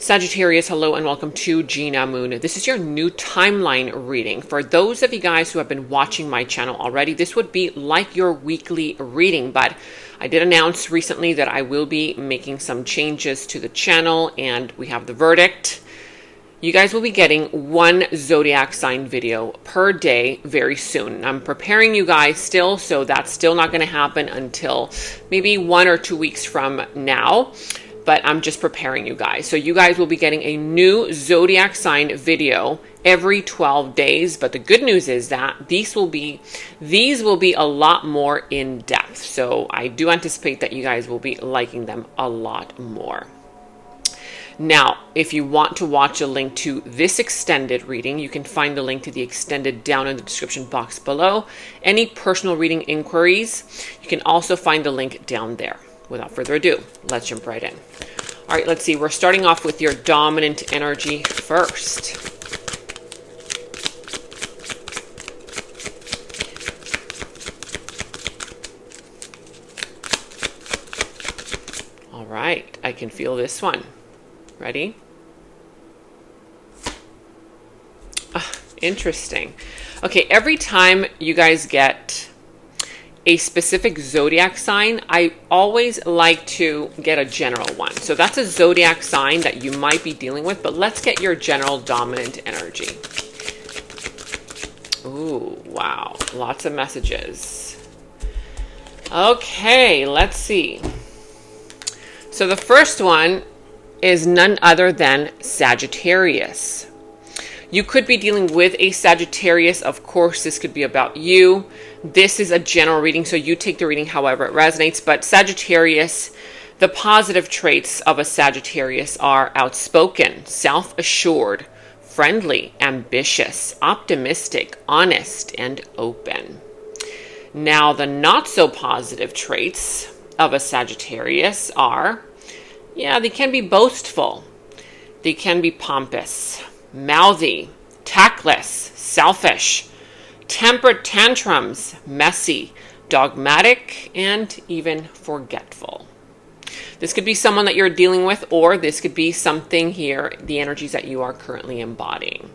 Sagittarius, hello and welcome to Gena Moon. This is your new timeline reading. For those of you guys who have been watching my channel already, this would be like your weekly reading, but I did announce recently that I will be making some changes to the channel and we have the verdict. You guys will be getting one zodiac sign video per day very soon. I'm preparing you guys still, so that's still not going to happen until maybe 1 or 2 weeks from now. But I'm just preparing you guys. So you guys will be getting a new zodiac sign video every 12 days. But the good news is that these will be a lot more in depth. So I do anticipate that you guys will be liking them a lot more. Now, if you want to watch a link to this extended reading, you can find the link to the extended down in the description box below. Any personal reading inquiries, you can also find the link down there. Without further ado, let's jump right in. All right, let's see. We're starting off with your dominant energy first. All right, I can feel this one. Ready? Interesting. Okay, every time you guys get a specific zodiac sign, I always like to get a general one. So that's a zodiac sign that you might be dealing with, but let's get your general dominant energy. Ooh, wow. Lots of messages. Okay, let's see. So the first one is none other than Sagittarius. You could be dealing with a Sagittarius. Of course, this could be about you. This is a general reading, so you take the reading however it resonates. But Sagittarius, the positive traits of a Sagittarius are outspoken, self-assured, friendly, ambitious, optimistic, honest, and open. Now, the not so positive traits of a Sagittarius are, they can be boastful. They can be pompous, mouthy, tactless, selfish, tempered tantrums, messy, dogmatic, and even forgetful. This could be someone that you're dealing with, or this could be something here, the energies that you are currently embodying.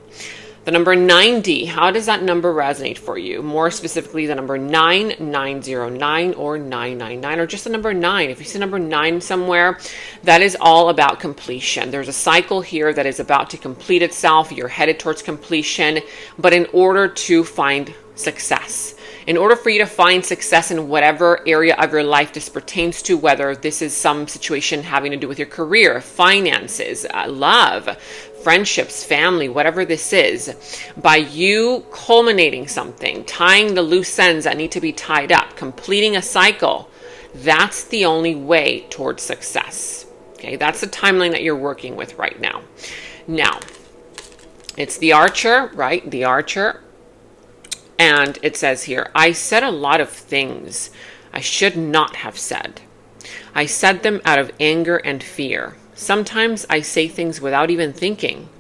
The number 90, how does that number resonate for you? More specifically, the number 9, 909, or 999, or just the number 9. If you see number 9 somewhere, that is all about completion. There's a cycle here that is about to complete itself. You're headed towards completion, but in order to find success, in order for you to find success in whatever area of your life this pertains to, whether this is some situation having to do with your career, finances, love, friendships, family, whatever this is, by you culminating something, tying the loose ends that need to be tied up, completing a cycle, that's the only way towards success. Okay, that's the timeline that you're working with right now. Now, it's the Archer, right? The Archer. And it says here, I said a lot of things I should not have said. I said them out of anger and fear. Sometimes I say things without even thinking.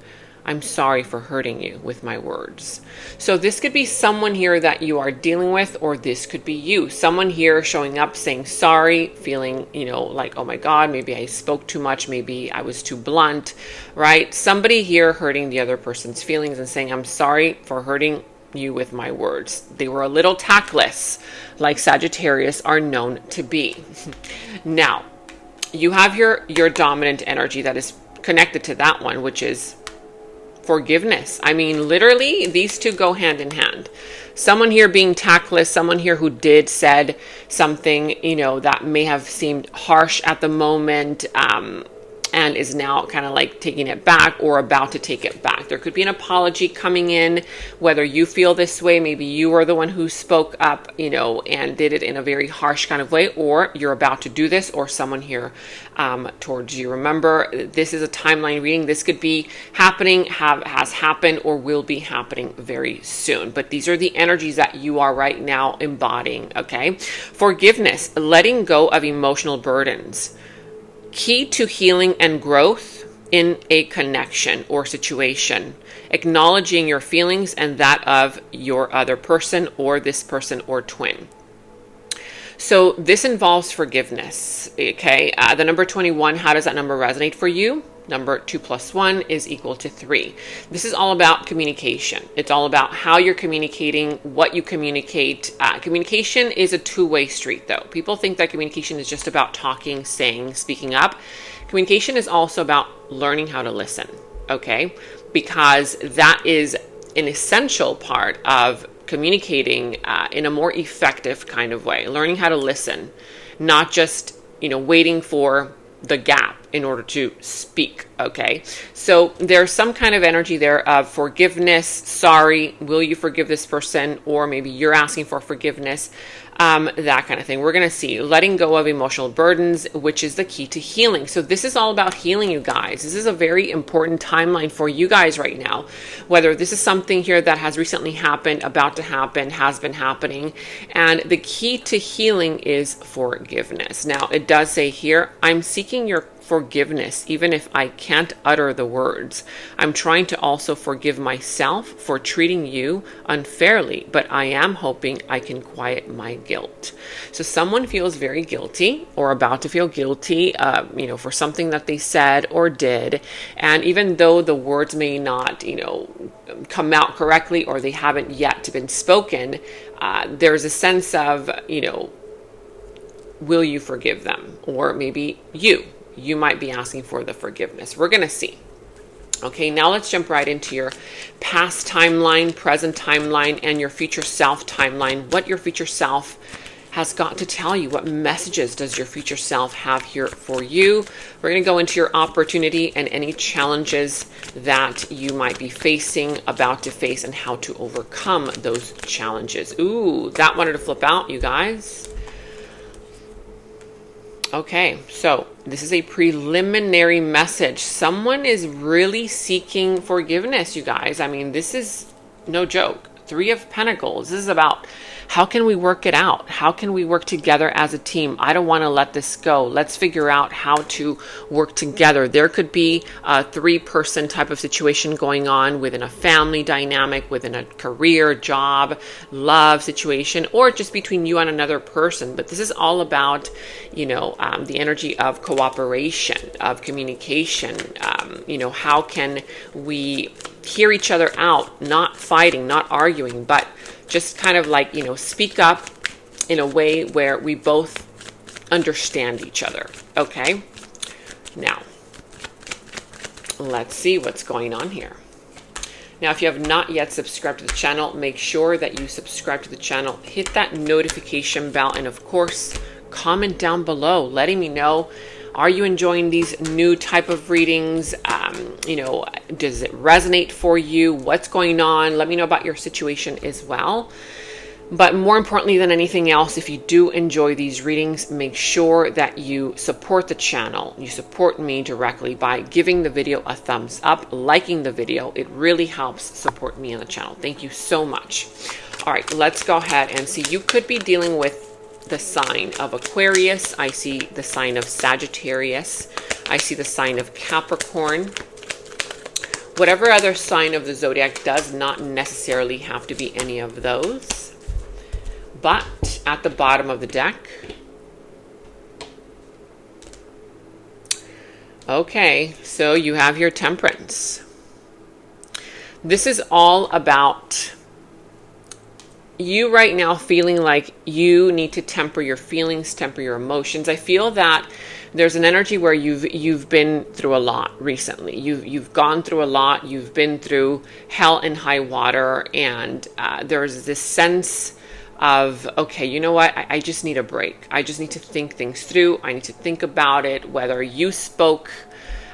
I'm sorry for hurting you with my words. So this could be someone here that you are dealing with, or this could be you. Someone here showing up saying sorry, feeling, like, oh my God, maybe I spoke too much. Maybe I was too blunt, right? Somebody here hurting the other person's feelings and saying, I'm sorry for hurting you with my words. They were a little tactless, like Sagittarius are known to be. Now, you have your dominant energy that is connected to that one, which is forgiveness. I mean, literally, these two go hand in hand. Someone here being tactless, someone here who said something, that may have seemed harsh at the moment, and is now kind of like taking it back or about to take it back. There could be an apology coming in, whether you feel this way, maybe you are the one who spoke up, and did it in a very harsh kind of way, or you're about to do this, or someone here towards you. Remember, this is a timeline reading. This could be happening, has happened, or will be happening very soon. But these are the energies that you are right now embodying, okay? Forgiveness, letting go of emotional burdens. Key to healing and growth in a connection or situation. Acknowledging your feelings and that of your other person or this person or twin. So this involves forgiveness, okay? The number 21, how does that number resonate for you? Number 2 plus 1 is equal to 3. This is all about communication. It's all about how you're communicating, what you communicate. Communication is a two-way street, though. People think that communication is just about talking, saying, speaking up. Communication is also about learning how to listen, okay? Because that is an essential part of communicating in a more effective kind of way. Learning how to listen, not just, waiting for the gap in order to speak. Okay, so there's some kind of energy there of forgiveness. Sorry, will you forgive this person? Or maybe you're asking for forgiveness, that kind of thing. We're going to see letting go of emotional burdens, which is the key to healing. So this is all about healing, you guys. This is a very important timeline for you guys right now, whether this is something here that has recently happened, about to happen, has been happening. And the key to healing is forgiveness. Now, it does say here, I'm seeking your forgiveness, even if I can't utter the words. I'm trying to also forgive myself for treating you unfairly, but I am hoping I can quiet my guilt. So someone feels very guilty or about to feel guilty, for something that they said or did. And even though the words may not, come out correctly or they haven't yet been spoken, there's a sense of, will you forgive them? Or maybe you might be asking for the forgiveness. We're going to see. Okay, now let's jump right into your past timeline, present timeline, and your future self timeline. What your future self has got to tell you. What messages does your future self have here for you? We're going to go into your opportunity and any challenges that you might be facing, about to face, and how to overcome those challenges. Ooh, that wanted to flip out, you guys. Okay, so this is a preliminary message. Someone is really seeking forgiveness, you guys. I mean, this is no joke. 3 of Pentacles. This is about how can we work it out? How can we work together as a team? I don't want to let this go. Let's figure out how to work together. There could be a 3-person type of situation going on within a family dynamic, within a career, job, love situation, or just between you and another person. But this is all about, the energy of cooperation, of communication. How can we hear each other out, not fighting, not arguing, but just kind of like, speak up in a way where we both understand each other. Okay. Now, let's see what's going on here. Now, if you have not yet subscribed to the channel, make sure that you subscribe to the channel, hit that notification bell, and of course, comment down below letting me know, are you enjoying these new type of readings? Does it resonate for you? What's going on? Let me know about your situation as well. But more importantly than anything else, if you do enjoy these readings, make sure that you support the channel. You support me directly by giving the video a thumbs up, liking the video. It really helps support me on the channel. Thank you so much. All right, let's go ahead and see. You could be dealing with the sign of Aquarius. I see the sign of Sagittarius. I see the sign of Capricorn. Whatever other sign of the zodiac does not necessarily have to be any of those. But at the bottom of the deck, okay, so you have your Temperance. This is all about you right now feeling like you need to temper your feelings, temper your emotions. I feel that there's an energy where you've been through a lot recently. You've gone through a lot. You've been through hell and high water, and there's this sense of, okay, you know what? I just need a break. I just need to think things through. I need to think about it, whether you spoke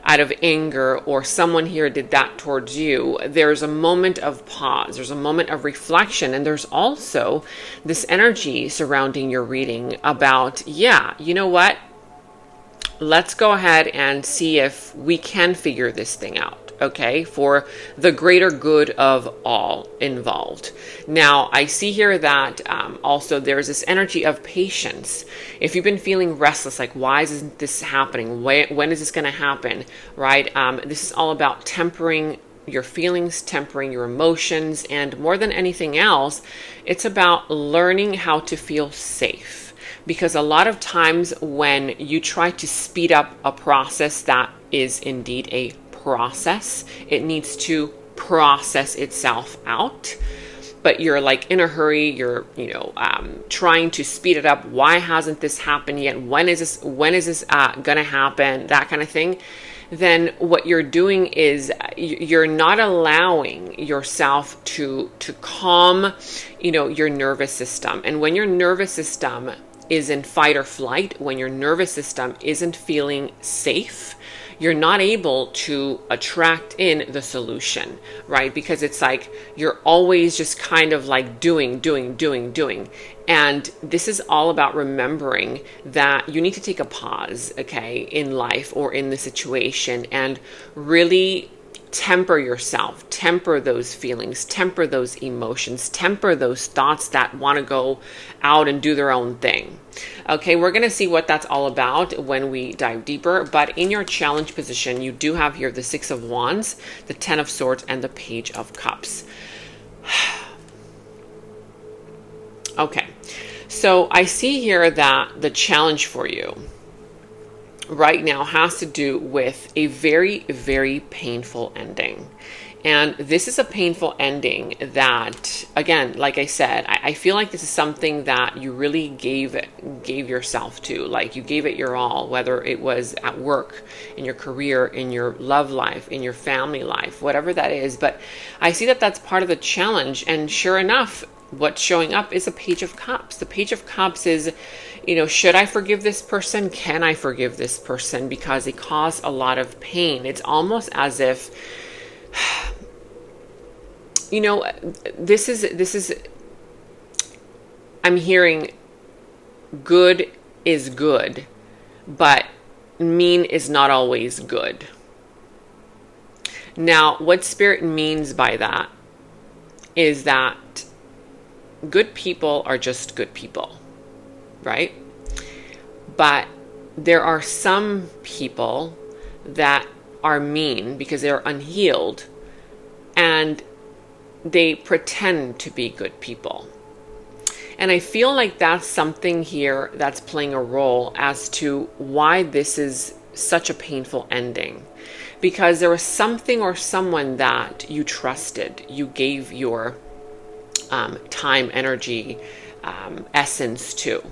out of anger or someone here did that towards you. There's a moment of pause. There's a moment of reflection. And there's also this energy surrounding your reading about, yeah, you know what? Let's go ahead and see if we can figure this thing out. Okay, for the greater good of all involved. Now, I see here that also there's this energy of patience. If you've been feeling restless, like, why isn't this happening? When is this going to happen? Right? This is all about tempering your feelings, tempering your emotions, and more than anything else, it's about learning how to feel safe. because a lot of times when you try to speed up a process that is indeed a process, it needs to process itself out, but you're like in a hurry, you're trying to speed it up. Why hasn't this happened yet? When is this gonna happen? That kind of thing. Then what you're doing is you're not allowing yourself to calm your nervous system. And when your nervous system is in fight or flight, when your nervous system isn't feeling safe, you're not able to attract in the solution, right? Because it's like you're always just kind of like doing. And this is all about remembering that you need to take a pause, okay, in life or in the situation, and really temper yourself, temper those feelings, temper those emotions, temper those thoughts that want to go out and do their own thing. Okay, we're going to see what that's all about when we dive deeper. But in your challenge position, you do have here the Six of Wands, the Ten of Swords, and the Page of Cups. Okay, so I see here that the challenge for you right now has to do with a very, very painful ending. And this is a painful ending that, again, like I said, I feel like this is something that you really gave yourself to. Like you gave it your all, whether it was at work, in your career, in your love life, in your family life, whatever that is. But I see that that's part of the challenge. And sure enough, what's showing up is a Page of Cups. The Page of Cups is, should I forgive this person? Can I forgive this person? Because they caused a lot of pain. It's almost as if, this is, I'm hearing good is good, but mean is not always good. Now, what Spirit means by that is that good people are just good people, right? But there are some people that are mean because they're unhealed and they pretend to be good people. And I feel like that's something here that's playing a role as to why this is such a painful ending. Because there was something or someone that you trusted, you gave your time, energy, essence to.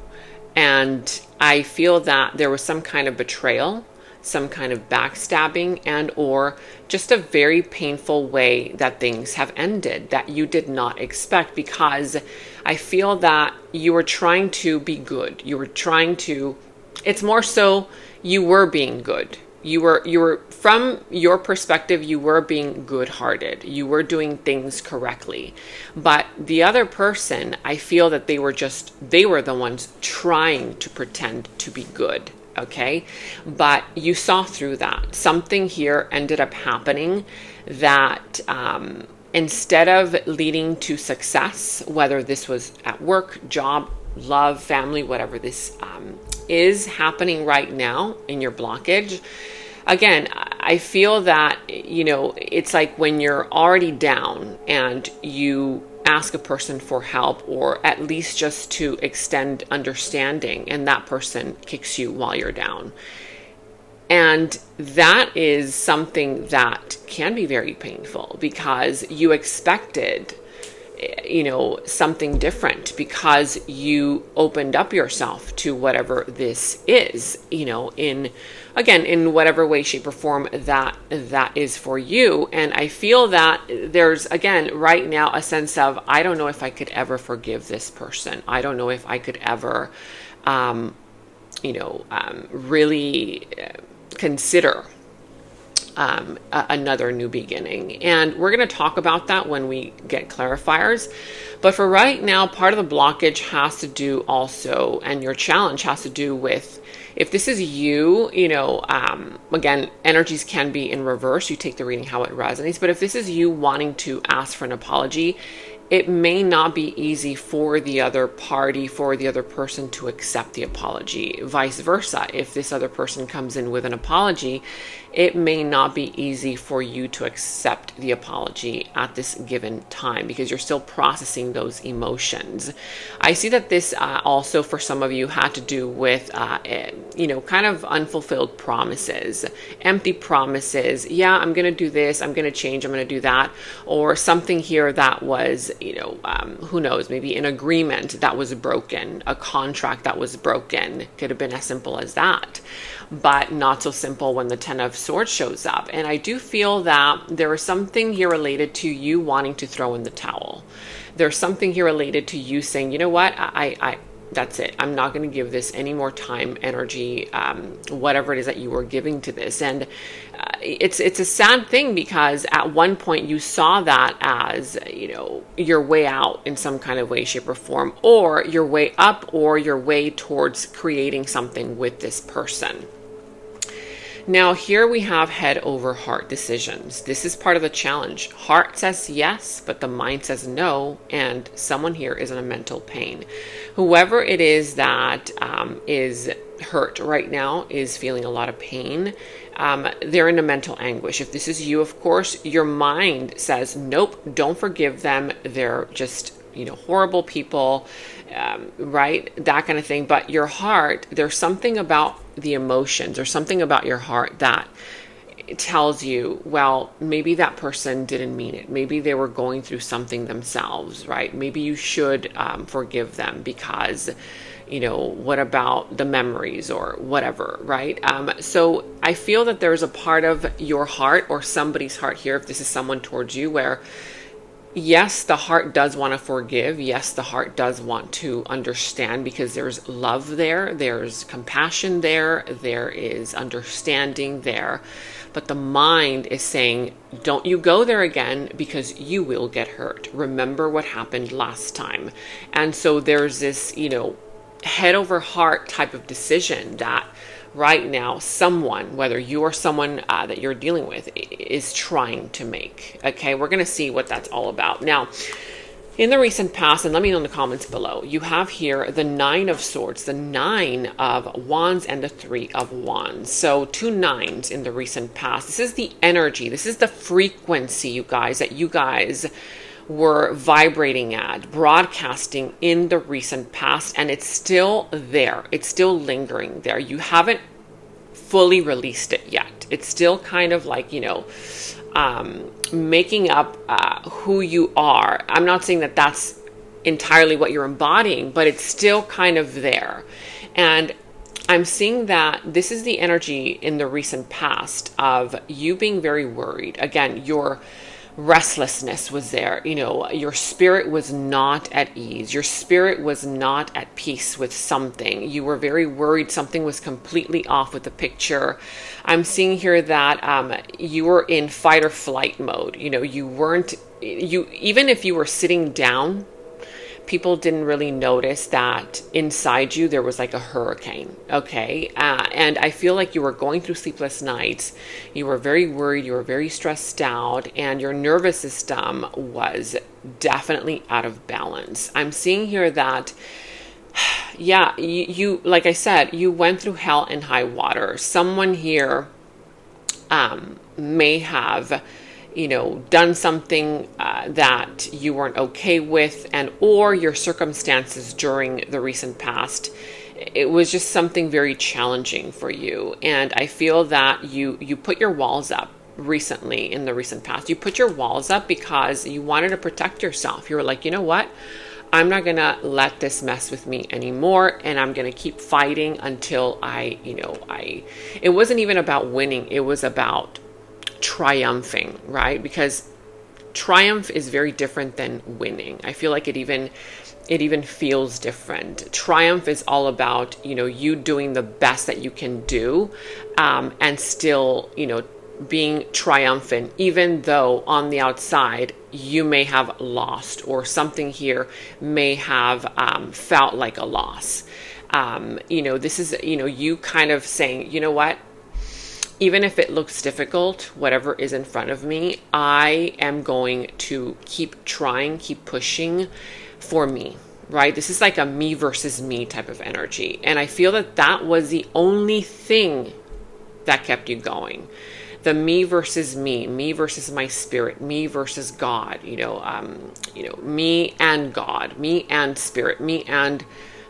And I feel that there was some kind of betrayal, some kind of backstabbing, and or just a very painful way that things have ended that you did not expect, because I feel that you were trying to be good. You were trying to, it's more so you were being good. You were from your perspective, you were being good-hearted. You were doing things correctly. But the other person, I feel that they were the ones trying to pretend to be good. Okay. But you saw through that. Something here ended up happening that, instead of leading to success, whether this was at work, job, love, family, whatever this, is happening right now in your blockage. Again, I feel that, it's like when you're already down and you ask a person for help, or at least just to extend understanding, and that person kicks you while you're down. And that is something that can be very painful because you expected something different, because you opened up yourself to whatever this is, in whatever way, shape, or form that is for you. And I feel that there's, again, right now, a sense of, I don't know if I could ever forgive this person. I don't know if I could ever, really consider another new beginning. And we're going to talk about that when we get clarifiers. But for right now, part of the blockage has to do also, and your challenge has to do with, if this is you, again, energies can be in reverse. You take the reading how it resonates. But if this is you wanting to ask for an apology, it may not be easy for the other party, for the other person to accept the apology. Vice versa. If this other person comes in with an apology, it may not be easy for you to accept the apology at this given time, because you're still processing processing those emotions. I see that this also for some of you had to do with, kind of unfulfilled promises, empty promises. Yeah, I'm going to do this. I'm going to change. I'm going to do that. Or something here that was, who knows, maybe an agreement that was broken, a contract that was broken. Could have been as simple as that, but not so simple when the Ten of Swords shows up. And I do feel that there is something here related to you wanting to throw in the towel. There's something here related to you saying, you know what, I that's it. I'm not going to give this any more time, energy, whatever it is that you were giving to this. And it's a sad thing, because at one point you saw that as, your way out in some kind of way, shape, or form, or your way up, or your way towards creating something with this person. Now, here we have head over heart decisions. This is part of the challenge. Heart says yes, but the mind says no, and someone here is in a mental pain. Whoever it is that is hurt right now is feeling a lot of pain. They're in a mental anguish. If this is you, of course, your mind says, nope, don't forgive them. They're just, horrible people, right? That kind of thing. But your heart, there's something about the emotions or something about your heart that tells you, well, maybe that person didn't mean it. Maybe they were going through something themselves, right? Maybe you should forgive them because, what about the memories or whatever, right? So I feel that there's a part of your heart or somebody's heart here, if this is someone towards you, where yes, the heart does want to forgive. Yes, the heart does want to understand, because there's love there. There's compassion there. There is understanding there. But the mind is saying, don't you go there again, because you will get hurt. Remember what happened last time. And so there's this, head over heart type of decision that right now someone, whether you or someone that you're dealing with, is trying to make. Okay, we're going to see what that's all about. Now, in the recent past, and let me know in the comments below, you have here the Nine of Swords, the Nine of Wands, and the Three of Wands. So 2 nines in the recent past. This is the energy. This is the frequency, you guys, that you guys were vibrating at, broadcasting in the recent past, and it's still there. It's still lingering there. You haven't fully released it yet. It's still kind of like, making up who you are. I'm not saying that that's entirely what you're embodying, but it's still kind of there. And I'm seeing that this is the energy in the recent past of you being very worried. Again, your restlessness was there. Your spirit was not at ease. Your spirit was not at peace with something. You were very worried something was completely off with the picture. I'm seeing here that you were in fight or flight mode. Even if you were sitting down, people didn't really notice that inside you there was like a hurricane, okay? And I feel like you were going through sleepless nights. You were very worried. You were very stressed out. And your nervous system was definitely out of balance. I'm seeing here that, yeah, you like I said, you went through hell and high water. Someone here may have done something that you weren't okay with, and or your circumstances during the recent past, it was just something very challenging for you. And I feel that you put your walls up recently in the recent past. You put your walls up because you wanted to protect yourself. You were like, you know what? I'm not going to let this mess with me anymore, and I'm going to keep fighting until it wasn't even about winning. It was about triumphing, right? Because triumph is very different than winning. I feel like it even feels different. Triumph is all about, you doing the best that you can do, and still, being triumphant, even though on the outside you may have lost, or something here may have felt like a loss. This is, you kind of saying, you know what? Even if it looks difficult, whatever is in front of me, I am going to keep trying, keep pushing for me, right? This is like a me versus me type of energy. And I feel that that was the only thing that kept you going. the me versus me versus my spirit, me versus God, me and God, me and spirit, me and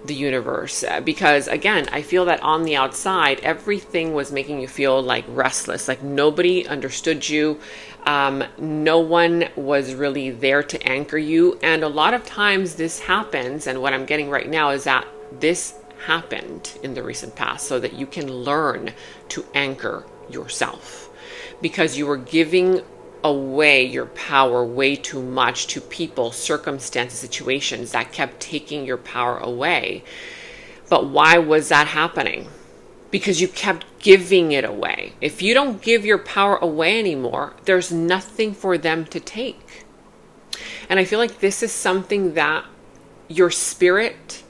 the universe. Because again, I feel that on the outside, everything was making you feel like restless, like nobody understood you. No one was really there to anchor you. And a lot of times this happens. And what I'm getting right now is that this happened in the recent past so that you can learn to anchor yourself, because you were giving away your power way too much to people, circumstances, situations that kept taking your power away. But why was that happening? Because you kept giving it away. If you don't give your power away anymore, there's nothing for them to take. And I feel like this is something that your spirit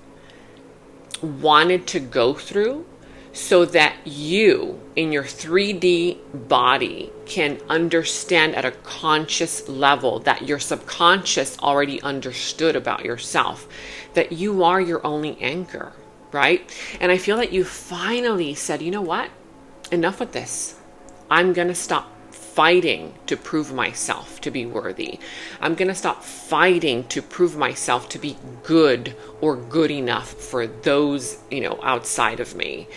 wanted to go through, so that you in your 3D body can understand at a conscious level that your subconscious already understood about yourself, that you are your only anchor, right? And I feel that you finally said, you know what? Enough with this. I'm going to stop fighting to prove myself to be worthy. I'm going to stop fighting to prove myself to be good or good enough for those, outside of me.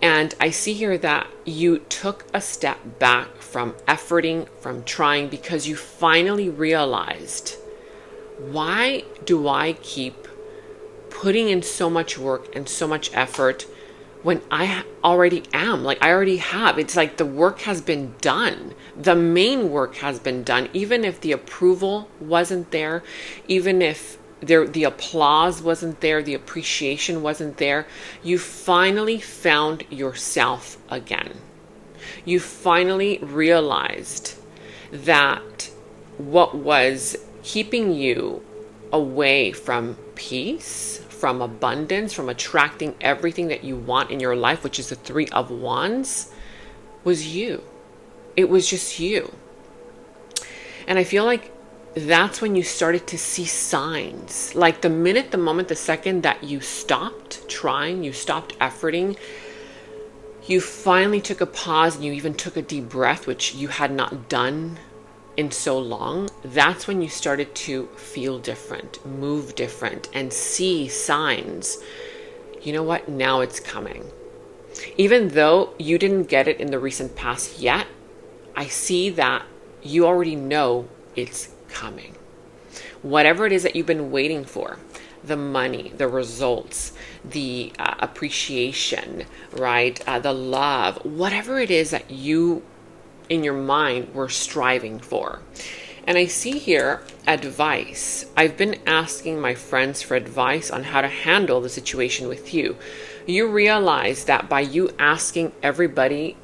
And I see here that you took a step back from efforting, from trying, because you finally realized, why do I keep putting in so much work and so much effort when I already am? Like, I already have. It's like the work has been done. The main work has been done. Even if the approval wasn't there, even if the applause wasn't there, the appreciation wasn't there, you finally found yourself again. You finally realized that what was keeping you away from peace, from abundance, from attracting everything that you want in your life, which is the 3 of Wands, was you. It was just you. And I feel like that's when you started to see signs. Like the moment, the second that you stopped trying, you stopped efforting, you finally took a pause and you even took a deep breath, which you had not done in so long. That's when you started to feel different, move different, and see signs. You know what? Now it's coming. Even though you didn't get it in the recent past yet, I see that you already know it's coming. Whatever it is that you've been waiting for, the money, the results, the appreciation, right? The love, whatever it is that you in your mind were striving for. And I see here advice. I've been asking my friends for advice on how to handle the situation with you. You realize that by you asking everybody,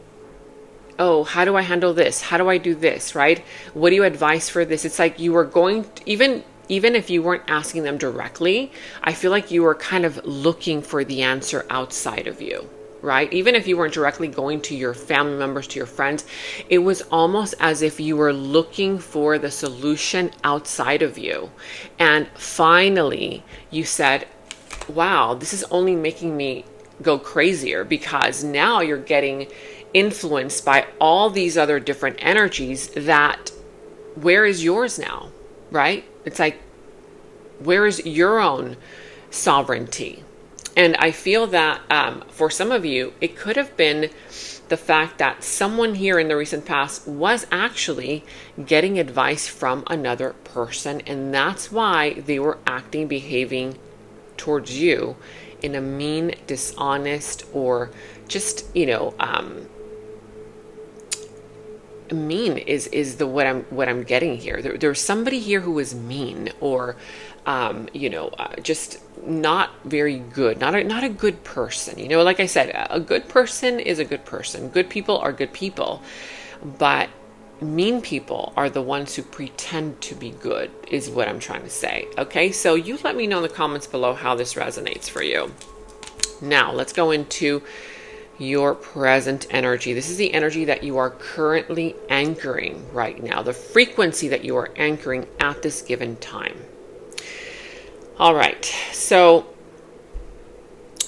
oh, how do I handle this? How do I do this, right? What do you advise for this? It's like you were going to, even if you weren't asking them directly, I feel like you were kind of looking for the answer outside of you, right? Even if you weren't directly going to your family members, to your friends, it was almost as if you were looking for the solution outside of you. And finally, you said, wow, this is only making me go crazier, because now you're getting influenced by all these other different energies that, where is yours now, right? It's like, where is your own sovereignty? And I feel that for some of you, it could have been the fact that someone here in the recent past was actually getting advice from another person. And that's why they were behaving towards you in a mean, dishonest, or just, mean is the what I'm getting here. There's somebody here who is mean, or just not very good, not a good person. Like I said, a good person is a good person. Good people are good people, but mean people are the ones who pretend to be good, is what I'm trying to say. Okay, so you let me know in the comments below how this resonates for you. Now let's go into your present energy. This is the energy that you are currently anchoring right now, the frequency that you are anchoring at this given time. All right, so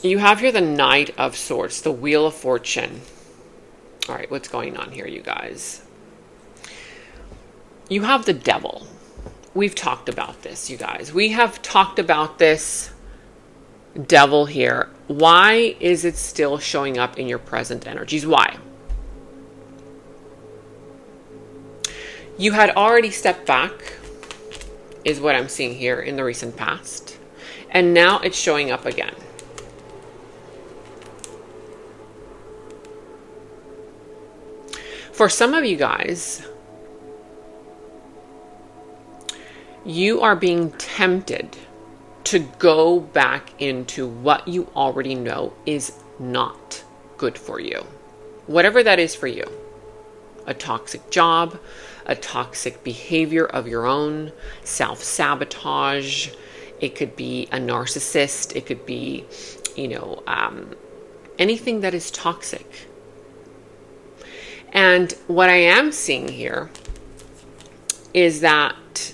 you have here the Knight of Swords, the Wheel of Fortune. All right, what's going on here, you guys? You have the devil. We've talked about this, you guys. We have talked about this devil here. Why is it still showing up in your present energies? Why? You had already stepped back, is what I'm seeing here in the recent past. And now it's showing up again. For some of you guys, you are being tempted to go back into what you already know is not good for you. Whatever that is for you. A toxic job, a toxic behavior of your own, self-sabotage. It could be a narcissist. It could be, anything that is toxic. And what I am seeing here is that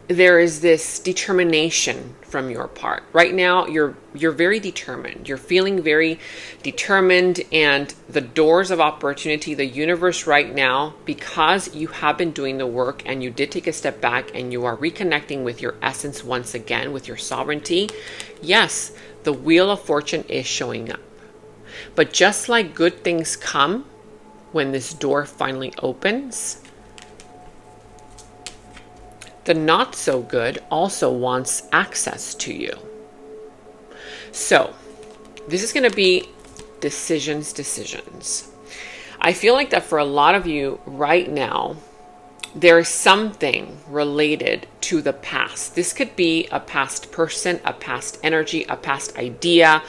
there is this determination from your part. Right now, you're very determined. You're feeling very determined, and the doors of opportunity, the universe right now, because you have been doing the work and you did take a step back and you are reconnecting with your essence once again, with your sovereignty. Yes, the Wheel of Fortune is showing up. But just like good things come when this door finally opens, the not so good also wants access to you. So this is going to be decisions. I feel like that for a lot of you right now, there is something related to the past. This could be a past person, a past energy, a past idea.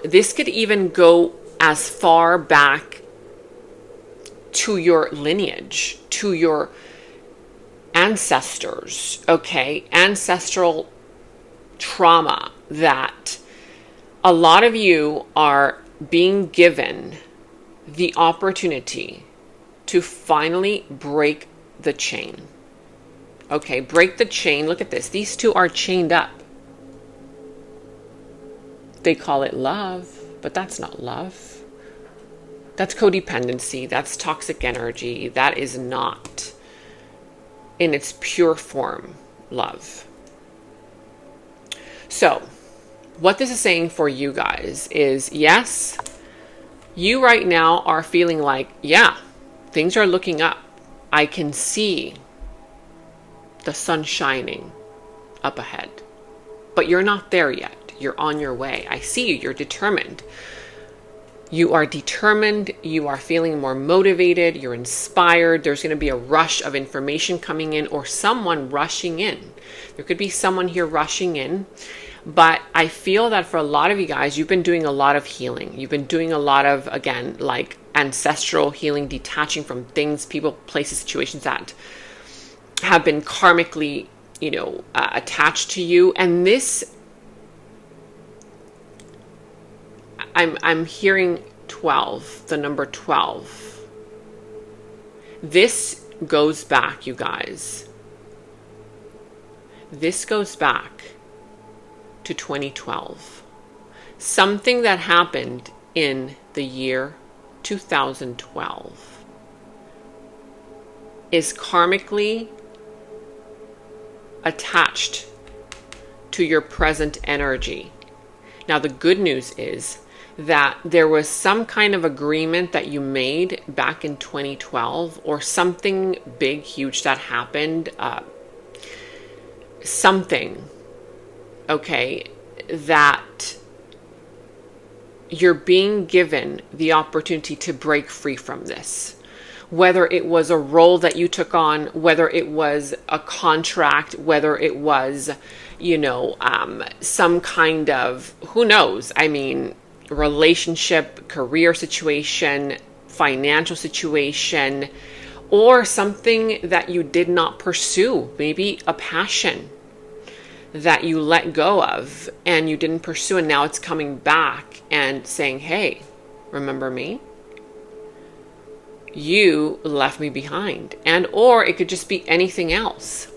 This could even go as far back to your lineage, to your ancestors, okay? Ancestral trauma that a lot of you are being given the opportunity to finally break the chain. Okay, break the chain. Look at this. These two are chained up. They call it love, but that's not love. That's codependency. That's toxic energy. That is not, in its pure form, love. So, what this is saying for you guys is, yes, you right now are feeling like, yeah, things are looking up. I can see the sun shining up ahead. But you're not there yet. You're on your way. I see you. You're determined. You are determined. You are feeling more motivated. You're inspired. There's going to be a rush of information coming in, or someone rushing in. There could be someone here rushing in. But I feel that for a lot of you guys, you've been doing a lot of healing. You've been doing a lot of, again, like ancestral healing, detaching from things, people, places, situations that have been karmically, attached to you. And this, I'm hearing 12, the number 12. This goes back, you guys. This goes back to 2012. Something that happened in the year 2012 is karmically attached to your present energy. Now, the good news is that there was some kind of agreement that you made back in 2012, or something big, huge that happened, something, okay, that you're being given the opportunity to break free from this. Whether it was a role that you took on, whether it was a contract, whether it was, some kind of, who knows? I mean, relationship, career situation, financial situation, or something that you did not pursue, maybe a passion that you let go of and you didn't pursue, and now it's coming back and saying, hey, remember me? You left me behind. And or it could just be anything else.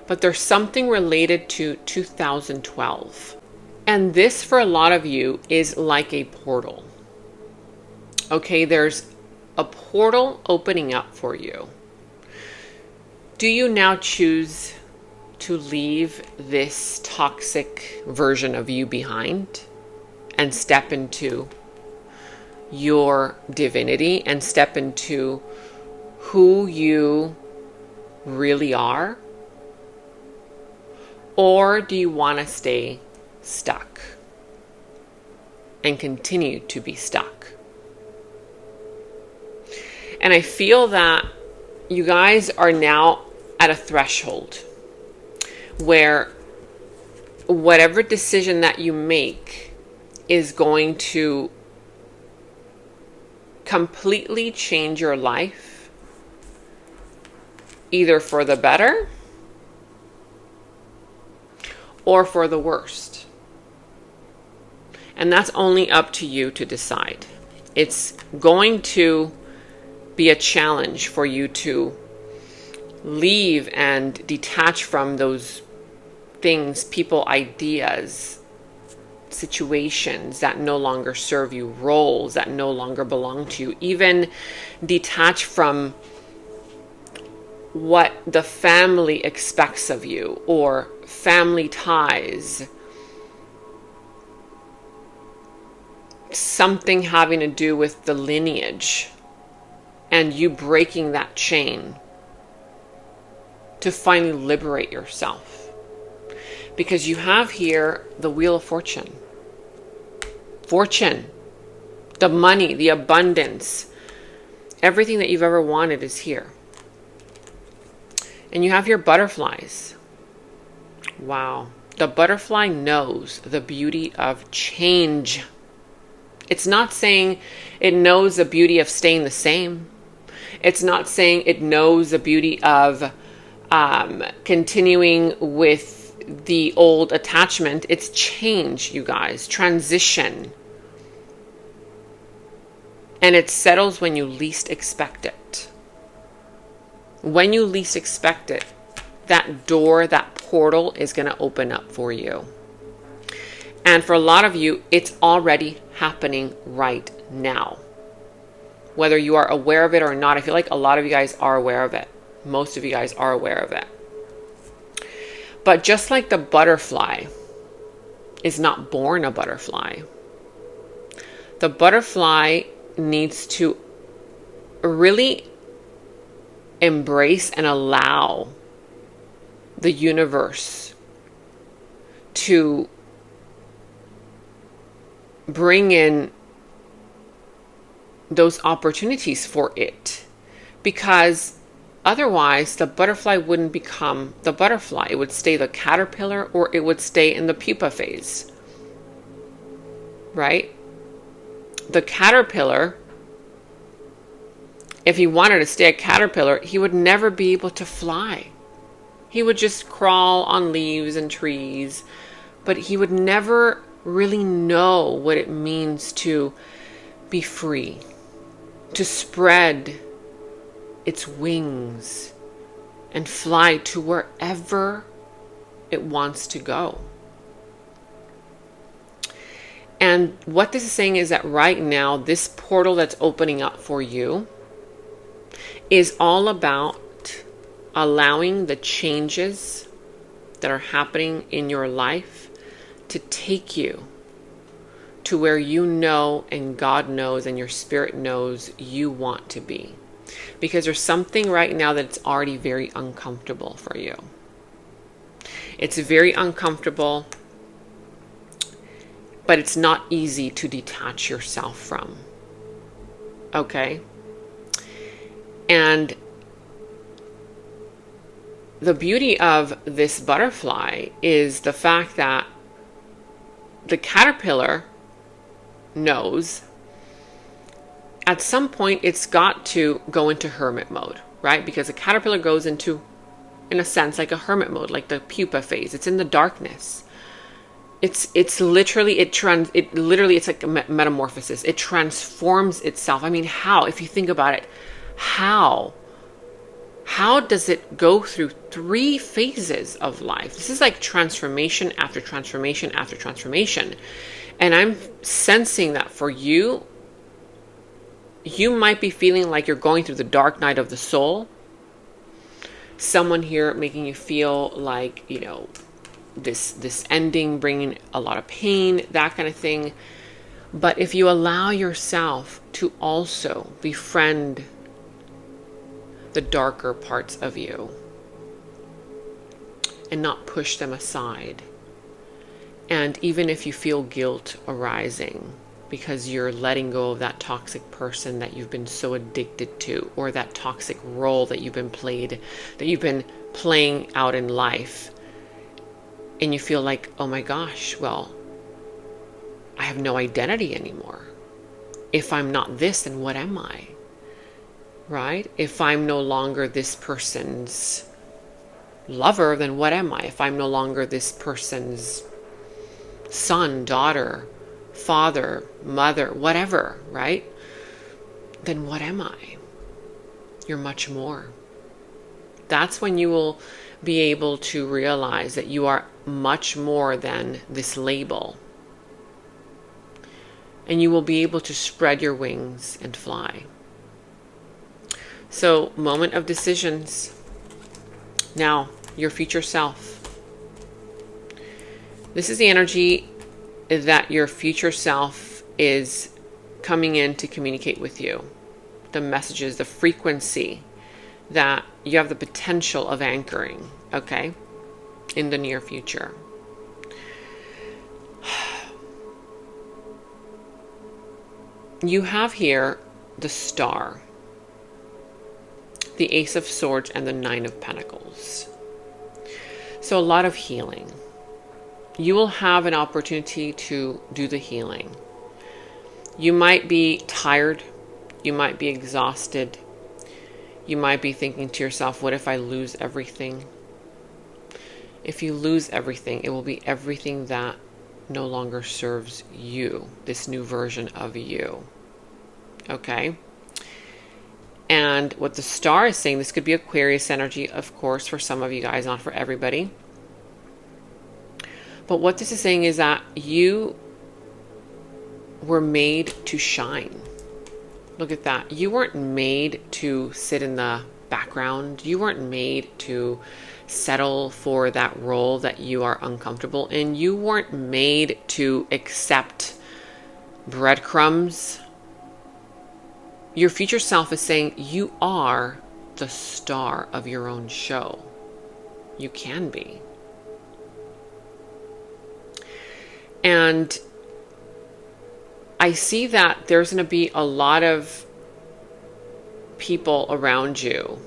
But there's something related to 2012. And this, for a lot of you, is like a portal. Okay, there's a portal opening up for you. Do you now choose to leave this toxic version of you behind and step into your divinity and step into who you really are? Or do you want to stay stuck and continue to be stuck? And I feel that you guys are now at a threshold where whatever decision that you make is going to completely change your life, either for the better or for the worst. And that's only up to you to decide. It's going to be a challenge for you to leave and detach from those things, people, ideas, situations that no longer serve you, roles that no longer belong to you, even detach from what the family expects of you or family ties, something having to do with the lineage, and you breaking that chain to finally liberate yourself. Because you have here the Wheel of Fortune. Fortune, the money, the abundance, everything that you've ever wanted is here. And you have your butterflies. Wow. The butterfly knows the beauty of change. It's not saying it knows the beauty of staying the same. It's not saying it knows the beauty of continuing with the old attachment. It's change, you guys. Transition. And it settles when you least expect it. When you least expect it, that door, that portal is going to open up for you. And for a lot of you, it's already happening right now. Whether you are aware of it or not, I feel like a lot of you guys are aware of it. Most of you guys are aware of it. But just like the butterfly is not born a butterfly, the butterfly needs to really embrace and allow the universe to bring in those opportunities for it, because otherwise the butterfly wouldn't become the butterfly. It would stay the caterpillar, or it would stay in the pupa phase, right? The caterpillar, if he wanted to stay a caterpillar, he would never be able to fly. He would just crawl on leaves and trees, but he would never really know what it means to be free, to spread its wings and fly to wherever it wants to go. And what this is saying is that right now, this portal that's opening up for you is all about allowing the changes that are happening in your life to take you to where you know and God knows and your spirit knows you want to be. Because there's something right now that's already very uncomfortable for you. It's very uncomfortable, but it's not easy to detach yourself from. Okay? And the beauty of this butterfly is the fact that the caterpillar knows at some point it's got to go into hermit mode, right? Because a caterpillar goes into, in a sense, like a hermit mode, like the pupa phase. It's in the darkness. It's literally, it's like a metamorphosis. It transforms itself. I mean, how? If you think about it, how does it go through 3 phases of life? This is like transformation after transformation after transformation. And I'm sensing that for you, you might be feeling like you're going through the dark night of the soul. Someone here making you feel like, you know, this ending, bringing a lot of pain, that kind of thing. But if you allow yourself to also befriend the darker parts of you and not push them aside, and even if you feel guilt arising because you're letting go of that toxic person that you've been so addicted to, or that toxic role that you've been playing out in life, and you feel like, oh my gosh, well, I have no identity anymore. If I'm not this, then what am I? Right? If I'm no longer this person's lover, then what am I? If I'm no longer this person's son, daughter, father, mother, whatever, right? Then what am I? You're much more. That's when you will be able to realize that you are much more than this label. And you will be able to spread your wings and fly. So, moment of decisions. Now, your future self. This is the energy that your future self is coming in to communicate with you. The messages, the frequency that you have the potential of anchoring, okay, in the near future. You have here the Star, the Ace of Swords, and the Nine of Pentacles. So a lot of healing. You will have an opportunity to do the healing. You might be tired. You might be exhausted. You might be thinking to yourself, what if I lose everything? If you lose everything, it will be everything that no longer serves you, this new version of you. Okay? And what the Star is saying, this could be Aquarius energy, of course, for some of you guys, not for everybody. But what this is saying is that you were made to shine. Look at that. You weren't made to sit in the background. You weren't made to settle for that role that you are uncomfortable in. You weren't made to accept breadcrumbs. Your future self is saying you are the star of your own show. You can be. And I see that there's going to be a lot of people around you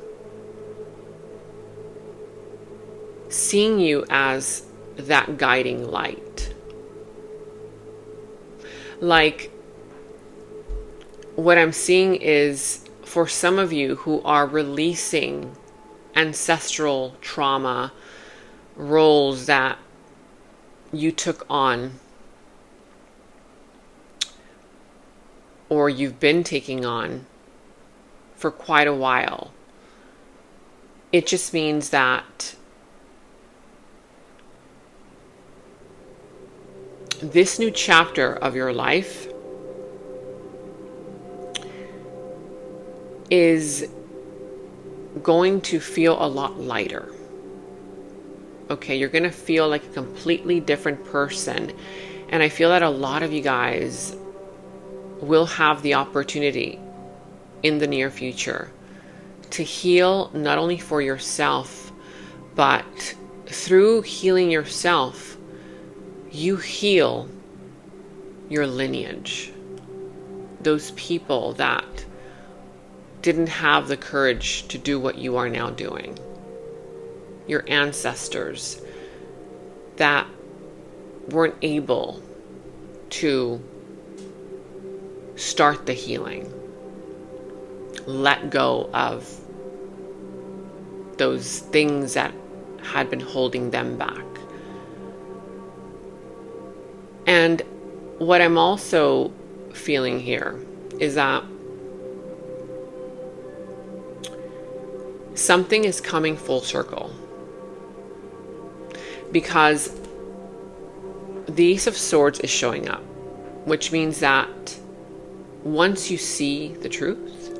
seeing you as that guiding light. Like, what I'm seeing is, for some of you who are releasing ancestral trauma roles that you took on, or you've been taking on for quite a while, it just means that this new chapter of your life is going to feel a lot lighter. Okay, you're going to feel like a completely different person. And I feel that a lot of you guys will have the opportunity in the near future to heal, not only for yourself, but through healing yourself, you heal your lineage. Those people that didn't have the courage to do what you are now doing. Your ancestors that weren't able to start the healing, let go of those things that had been holding them back. And what I'm also feeling here is that something is coming full circle, because the Ace of Swords is showing up, which means that once you see the truth,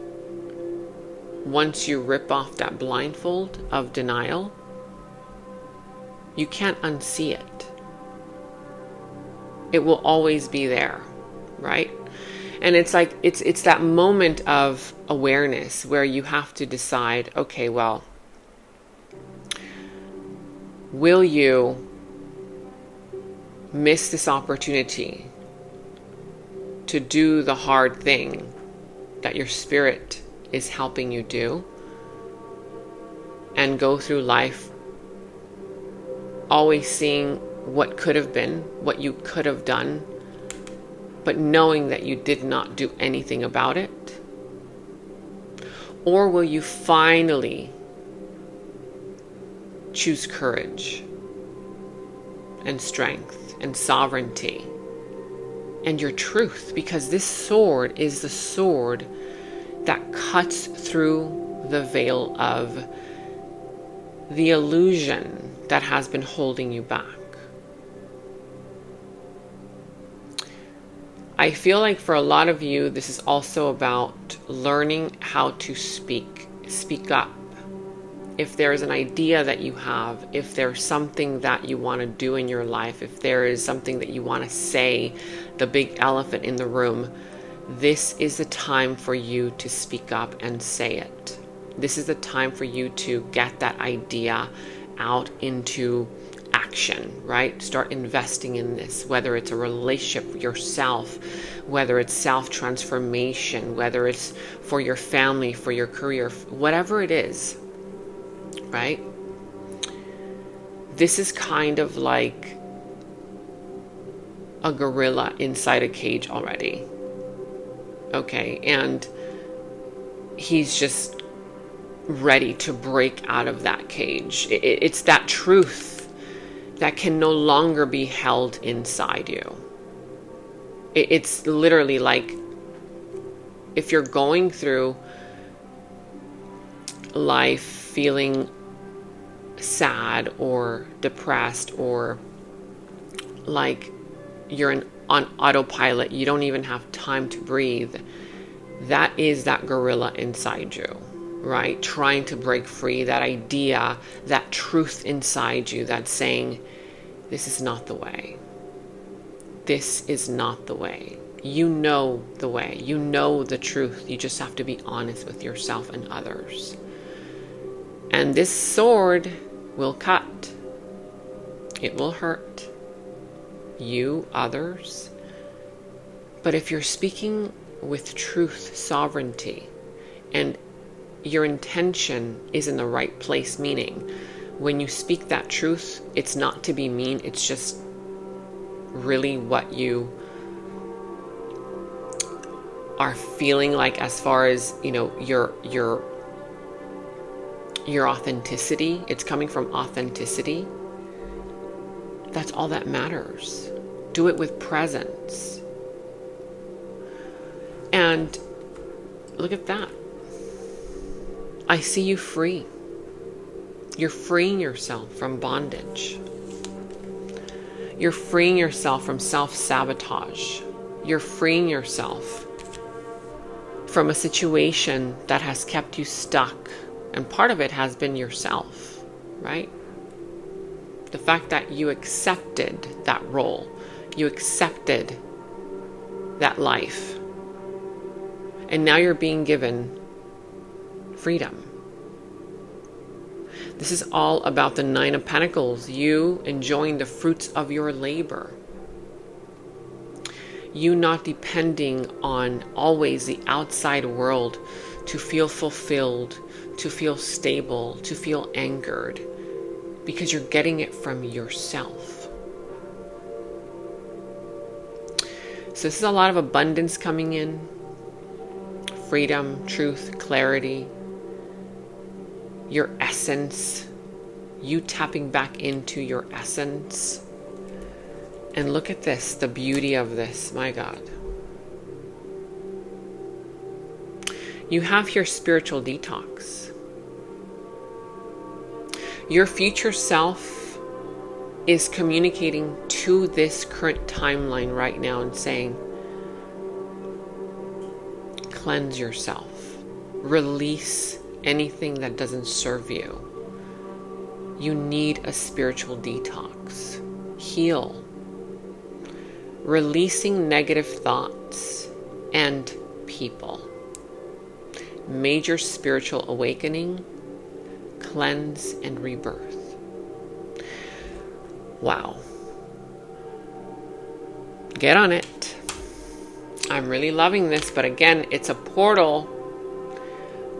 once you rip off that blindfold of denial, you can't unsee it. It will always be there, right? And it's like, it's that moment of awareness where you have to decide, okay, well, will you miss this opportunity to do the hard thing that your spirit is helping you do, and go through life always seeing what could have been, what you could have done, but knowing that you did not do anything about it? Or will you finally choose courage and strength and sovereignty and your truth? Because this sword is the sword that cuts through the veil of the illusion that has been holding you back. I feel like for a lot of you, this is also about learning how to speak up. If there's an idea that you have, if there's something that you want to do in your life, if there is something that you want to say, the big elephant in the room, this is the time for you to speak up and say it. This is the time for you to get that idea out into action, right? Start investing in this, whether it's a relationship with yourself, whether it's self-transformation, whether it's for your family, for your career, whatever it is, right? This is kind of like a gorilla inside a cage already. Okay, and he's just ready to break out of that cage. It's that truth that can no longer be held inside you. It's literally like if you're going through life feeling sad or depressed, or like you're on autopilot, you don't even have time to breathe. That is that gorilla inside you, right? Trying to break free, that idea, that truth inside you that's saying, this is not the way. This is not the way. You know the way. You know the truth. You just have to be honest with yourself and others. And this sword will cut. It will hurt you, others. But if you're speaking with truth, sovereignty, and your intention is in the right place, meaning when you speak that truth, it's not to be mean, it's just really what you are feeling like, as far as, you know, your authenticity. It's coming from authenticity. That's all that matters. Do it with presence. And look at that. I see you free. You're freeing yourself from bondage. You're freeing yourself from self-sabotage. You're freeing yourself from a situation that has kept you stuck. And part of it has been yourself, right? The fact that you accepted that role. You accepted that life. And now you're being given freedom. This is all about the Nine of Pentacles. You enjoying the fruits of your labor. You not depending on always the outside world to feel fulfilled, to feel stable, to feel anchored, because you're getting it from yourself. So this is a lot of abundance coming in. Freedom, truth, clarity, your essence, you tapping back into your essence. And look at this, the beauty of this, my God. You have your spiritual detox. Your future self is communicating to this current timeline right now and saying, cleanse yourself. Release anything that doesn't serve you. You need a spiritual detox. Heal. Releasing negative thoughts and people. Major spiritual awakening, cleanse, and rebirth. Wow. Get on it. I'm really loving this, but again, it's a portal.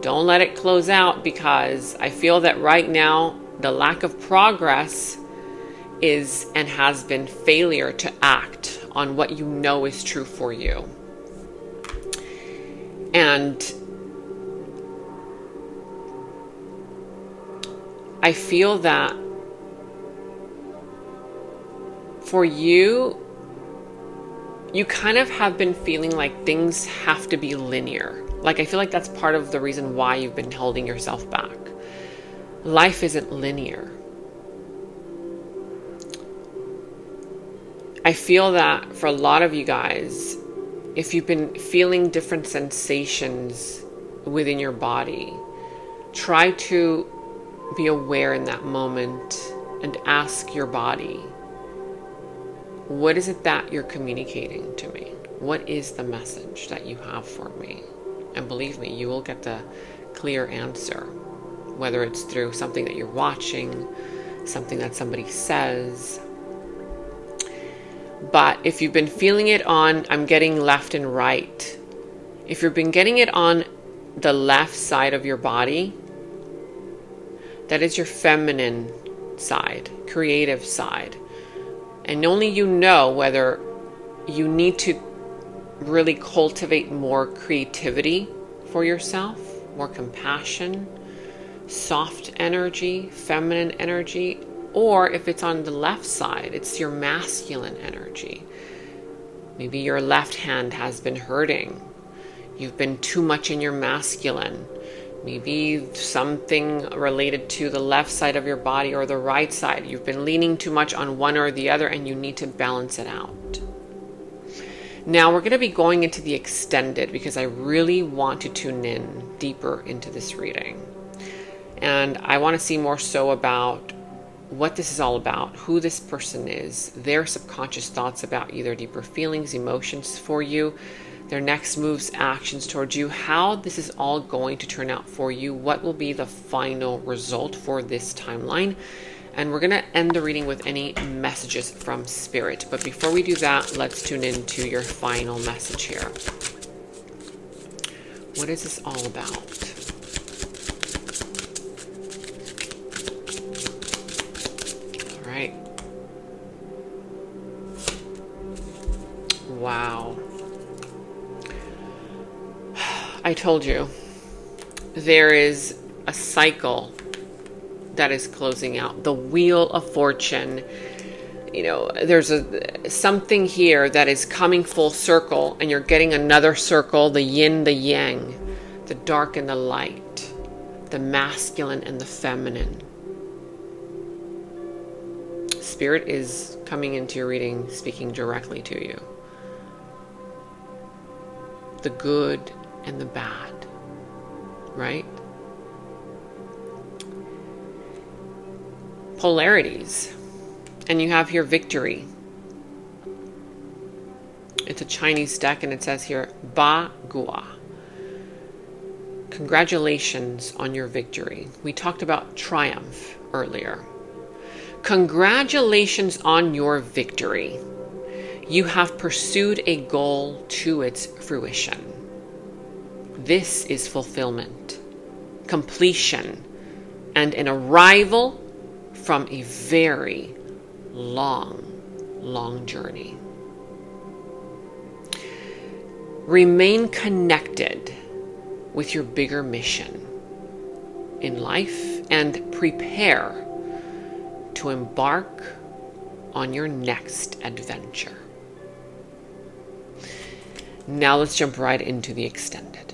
Don't let it close out, because I feel that right now the lack of progress is and has been failure to act on what you know is true for you. And I feel that for you, you kind of have been feeling like things have to be linear. Like, I feel like that's part of the reason why you've been holding yourself back. Life isn't linear. I feel that for a lot of you guys, if you've been feeling different sensations within your body, try to be aware in that moment and ask your body, what is it that you're communicating to me? What is the message that you have for me? And believe me, you will get the clear answer, whether it's through something that you're watching, something that somebody says. But if you've been feeling it on, I'm getting left and right. If you've been getting it on the left side of your body, that is your feminine side, creative side. And only you know whether you need to really cultivate more creativity for yourself, more compassion, soft energy, feminine energy, or if it's on the left side, it's your masculine energy. Maybe your left hand has been hurting. You've been too much in your masculine. Maybe something related to the left side of your body or the right side. You've been leaning too much on one or the other, and you need to balance it out. Now we're going to be going into the extended, because I really want to tune in deeper into this reading. And I want to see more so about what this is all about, who this person is, their subconscious thoughts about you, their deeper feelings, emotions for you, their next moves, actions towards you, how this is all going to turn out for you, what will be the final result for this timeline. And we're going to end the reading with any messages from Spirit. But before we do that, let's tune into your final message here. What is this all about? All right. Wow. I told you, there is a cycle that is closing out. The Wheel of Fortune. You know, there's something here that is coming full circle, and you're getting another circle, the yin, the yang, the dark and the light, the masculine and the feminine. Spirit is coming into your reading, speaking directly to you. The good and the bad, right? Polarities. And you have here victory. It's a Chinese deck, and it says here, Ba Gua. Congratulations on your victory. We talked about triumph earlier. Congratulations on your victory. You have pursued a goal to its fruition. This is fulfillment, completion, and an arrival from a very long journey. Remain connected with your bigger mission in life and prepare to embark on your next adventure. Now let's jump right into the extended.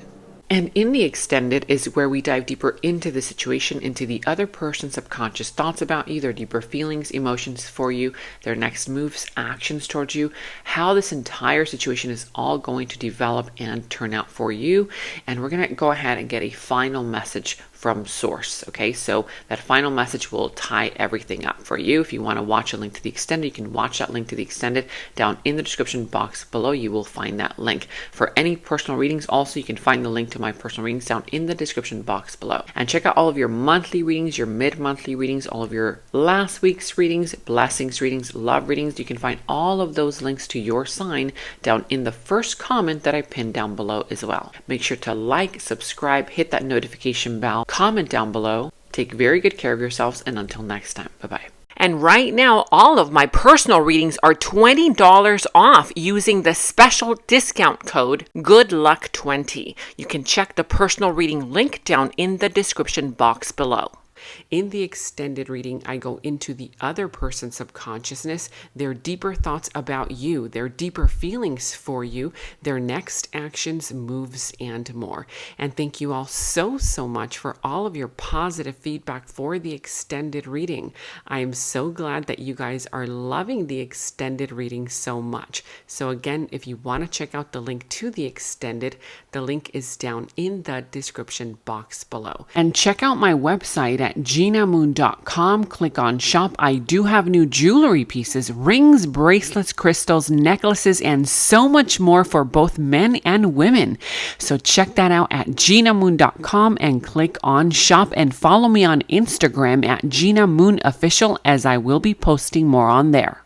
And in the extended is where we dive deeper into the situation, into the other person's subconscious thoughts about you, their deeper feelings, emotions for you, their next moves, actions towards you, how this entire situation is all going to develop and turn out for you. And we're going to go ahead and get a final message from source. Okay, so that final message will tie everything up for you. If you want to watch a link to the extended, you can watch that link to the extended down in the description box below. You will find that link. For any personal readings, also you can find the link to my personal readings down in the description box below. And check out all of your monthly readings, your mid-monthly readings, all of your last week's readings, blessings readings, love readings. You can find all of those links to your sign down in the first comment that I pinned down below as well. Make sure to like, subscribe, hit that notification bell, comment down below. Take very good care of yourselves, and until next time, bye-bye. And right now, all of my personal readings are $20 off using the special discount code GOODLUCK20. You can check the personal reading link down in the description box below. In the extended reading, I go into the other person's subconsciousness, their deeper thoughts about you, their deeper feelings for you, their next actions, moves, and more. And thank you all so much for all of your positive feedback for the extended reading. I am so glad that you guys are loving the extended reading so much. So again, if you want to check out the link to the extended, the link is down in the description box below. And check out my website at genamoon.com. Click on shop. I do have new jewelry pieces, rings, bracelets, crystals, necklaces, and so much more for both men and women. So check that out at genamoon.com and click on shop, and follow me on Instagram at Gena Moon Official, as I will be posting more on there.